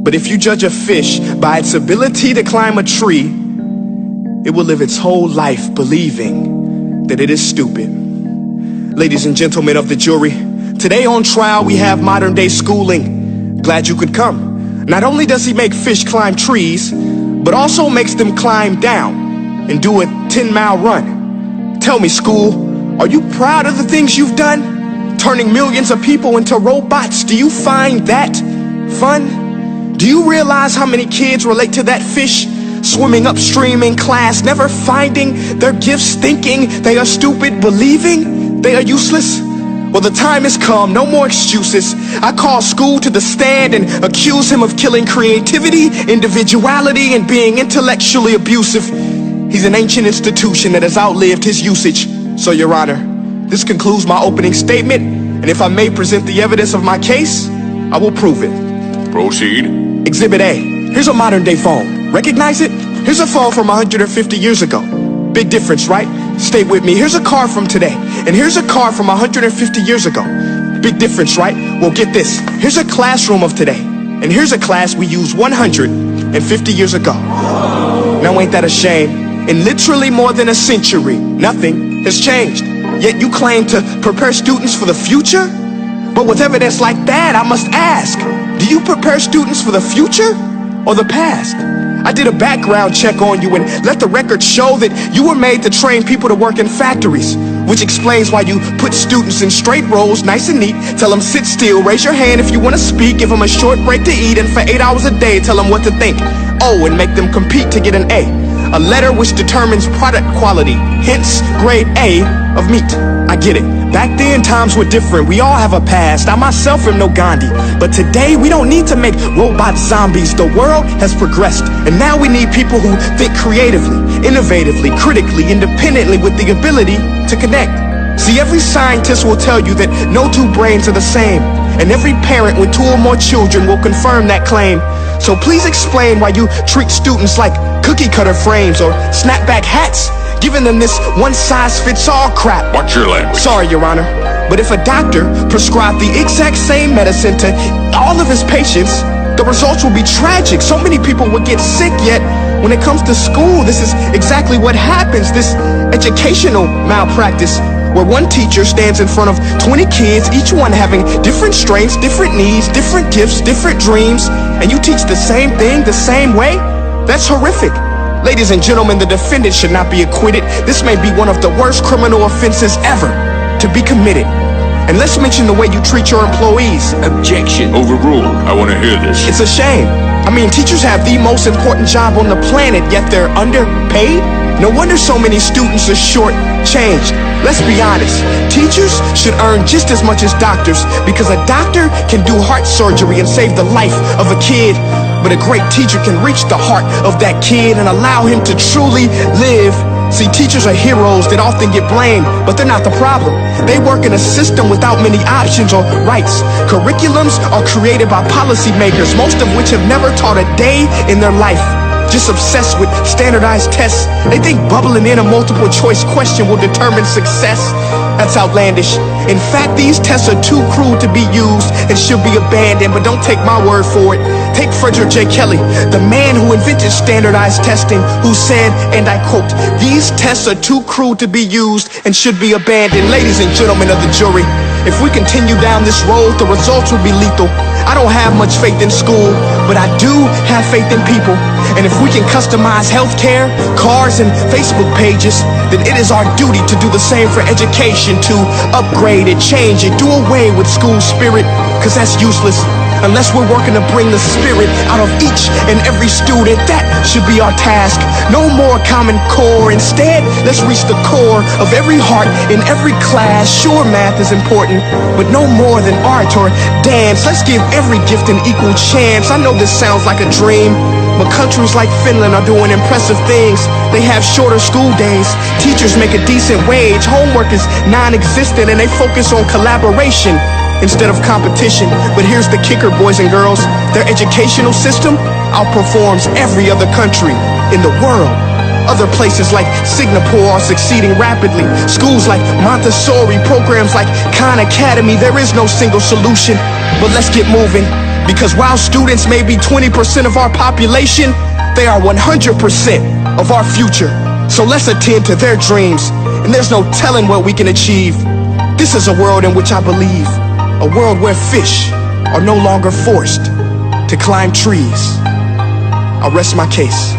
But if you judge a fish by its ability to climb a tree, it will live its whole life believing that it is stupid. Ladies and gentlemen of the jury, today on trial we have modern day schooling. Glad you could come. Not only does he make fish climb trees, but also makes them climb down and do a 10-mile run. Tell me, school, are you proud of the things you've done? Turning millions of people into robots, do you find that fun? Do you realize how many kids relate to that fish swimming upstream in class, never finding their gifts, thinking they are stupid, believing they are useless? Well, the time has come, no more excuses. I call school to the stand and accuse him of killing creativity, individuality, and being intellectually abusive. He's an ancient institution that has outlived his usage. So, Your Honor, this concludes my opening statement, and if I may present the evidence of my case, I will prove it. Proceed. Exhibit A. Here's a modern day phone. Recognize it? Here's a phone from 150 years ago. Big difference, right? Stay with me. Here's a car from today, and here's a car from 150 years ago. Big difference, right? Well, get this. Here's a classroom of today, and here's a class we used 150 years ago. Now, ain't that a shame? In literally more than a century, nothing has changed. Yet you claim to prepare students for the future? But with evidence like that, I must ask, do you prepare students for the future or the past? I did a background check on you and let the record show that you were made to train people to work in factories, which explains why you put students in straight rows, nice and neat, tell them sit still, raise your hand if you want to speak, give them a short break to eat, and for 8 hours a day tell them what to think. Oh, and make them compete to get an A letter which determines product quality, hence grade A of meat. I get it. Back then, times were different. We all have a past. I myself am no Gandhi. But today, we don't need to make robots zombies. The world has progressed. And now we need people who think creatively, innovatively, critically, independently, with the ability to connect. See, every scientist will tell you that no two brains are the same. And every parent with 2 or more children will confirm that claim. So please explain why you treat students like cookie cutter frames or snapback hats, giving them this one-size-fits-all crap. Watch your language. Sorry, Your Honor, but if a doctor prescribed the exact same medicine to all of his patients, the results will be tragic. So many people would get sick, yet when it comes to school, this is exactly what happens. This educational malpractice, where one teacher stands in front of 20 kids, each one having different strengths, different needs, different gifts, different dreams, and you teach the same thing the same way? That's horrific. Ladies and gentlemen, the defendant should not be acquitted. This may be one of the worst criminal offenses ever to be committed. And let's mention the way you treat your employees. Objection. Overruled. I want to hear this. It's a shame. I mean, teachers have the most important job on the planet, yet they're underpaid? No wonder so many students are short-changed. Let's be honest. Teachers should earn just as much as doctors, because a doctor can do heart surgery and save the life of a kid. But a great teacher can reach the heart of that kid and allow him to truly live. See, teachers are heroes that often get blamed, but they're not the problem. They work in a system without many options or rights. Curriculums are created by policymakers, most of which have never taught a day in their life. Just obsessed with standardized tests. They think bubbling in a multiple choice question will determine success. That's outlandish. In fact, these tests are too cruel to be used and should be abandoned, but don't take my word for it. Take Frederick J. Kelly, the man who invented standardized testing, who said, and I quote, "These tests are too cruel to be used and should be abandoned." Ladies and gentlemen of the jury, if we continue down this road, the results will be lethal. I don't have much faith in school, but I do have faith in people. And if we can customize healthcare, cars, and Facebook pages, then it is our duty to do the same for education, to upgrade it, change it, do away with school spirit, because that's useless. Unless we're working to bring the spirit out of each and every student, that should be our task. No more Common Core. Instead, let's reach the core of every heart in every class. Sure, math is important, but no more than art or dance. Let's give every gift an equal chance. I know this sounds like a dream, but countries like Finland are doing impressive things. They have shorter school days. Teachers make a decent wage. Homework is non-existent, and they focus on collaboration instead of competition. But here's the kicker, boys and girls. Their educational system outperforms every other country in the world. Other places like Singapore are succeeding rapidly. Schools like Montessori, programs like Khan Academy. There is no single solution, but let's get moving. Because while students may be 20% of our population, they are 100% of our future. So let's attend to their dreams, and there's no telling what we can achieve. This is a world in which I believe, a world where fish are no longer forced to climb trees. I'll rest my case.